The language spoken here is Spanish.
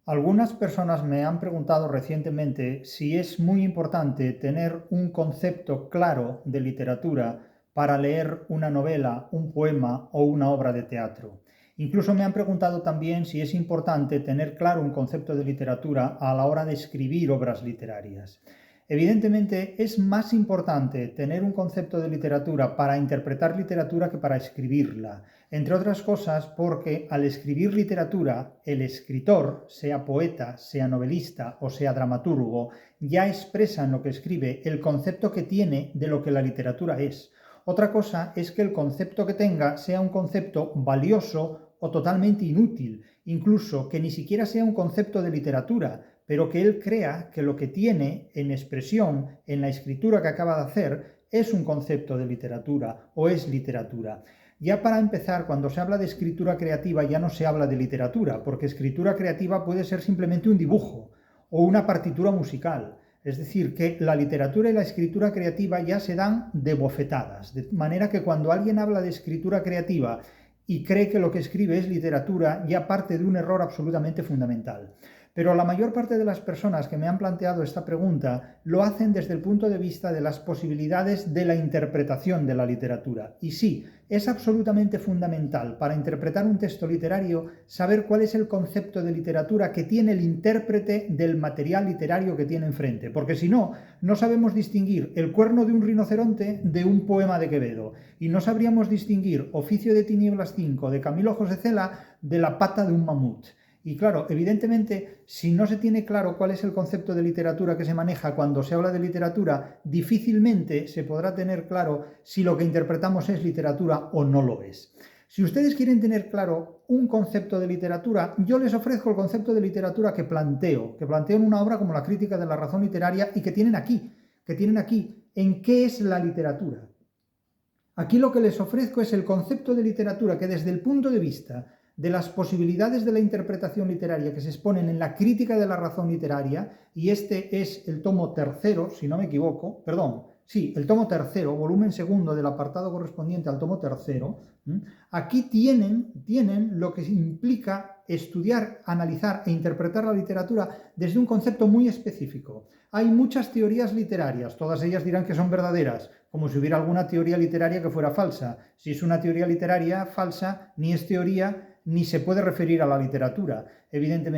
Algunas personas me han preguntado recientemente si es muy importante tener un concepto claro de literatura para leer una novela, un poema o una obra de teatro. Incluso me han preguntado también si es importante tener claro un concepto de literatura a la hora de escribir obras literarias. Evidentemente, es más importante tener un concepto de literatura para interpretar literatura que para escribirla. Entre otras cosas porque al escribir literatura, el escritor, sea poeta, sea novelista o sea dramaturgo, ya expresa en lo que escribe el concepto que tiene de lo que la literatura es. Otra cosa es que el concepto que tenga sea un concepto valioso o totalmente inútil, incluso que ni siquiera sea un concepto de literatura, pero que él crea que lo que tiene en expresión, en la escritura que acaba de hacer, es un concepto de literatura o es literatura. Ya para empezar, cuando se habla de escritura creativa ya no se habla de literatura, porque escritura creativa puede ser simplemente un dibujo o una partitura musical. Es decir, que la literatura y la escritura creativa ya se dan de bofetadas, de manera que cuando alguien habla de escritura creativa y cree que lo que escribe es literatura, ya parte de un error absolutamente fundamental. Pero la mayor parte de las personas que me han planteado esta pregunta lo hacen desde el punto de vista de las posibilidades de la interpretación de la literatura. Y sí, es absolutamente fundamental para interpretar un texto literario saber cuál es el concepto de literatura que tiene el intérprete del material literario que tiene enfrente, porque si no, no sabemos distinguir el cuerno de un rinoceronte de un poema de Quevedo, y no sabríamos distinguir Oficio de Tinieblas 5 de Camilo José Cela de la pata de un mamut. Y claro, evidentemente, si no se tiene claro cuál es el concepto de literatura que se maneja cuando se habla de literatura, difícilmente se podrá tener claro si lo que interpretamos es literatura o no lo es. Si ustedes quieren tener claro un concepto de literatura, yo les ofrezco el concepto de literatura que planteo en una obra como La Crítica de la Razón Literaria y que tienen aquí, en qué es la literatura. Aquí lo que les ofrezco es el concepto de literatura que desde el punto de vista de las posibilidades de la interpretación literaria que se exponen en la Crítica de la Razón Literaria, y este es el tomo tercero, si no me equivoco, el tomo tercero, volumen segundo del apartado correspondiente al tomo tercero, aquí tienen lo que implica estudiar, analizar e interpretar la literatura desde un concepto muy específico. Hay muchas teorías literarias, todas ellas dirán que son verdaderas, como si hubiera alguna teoría literaria que fuera falsa. Si es una teoría literaria falsa, ni es teoría ni se puede referir a la literatura, evidentemente.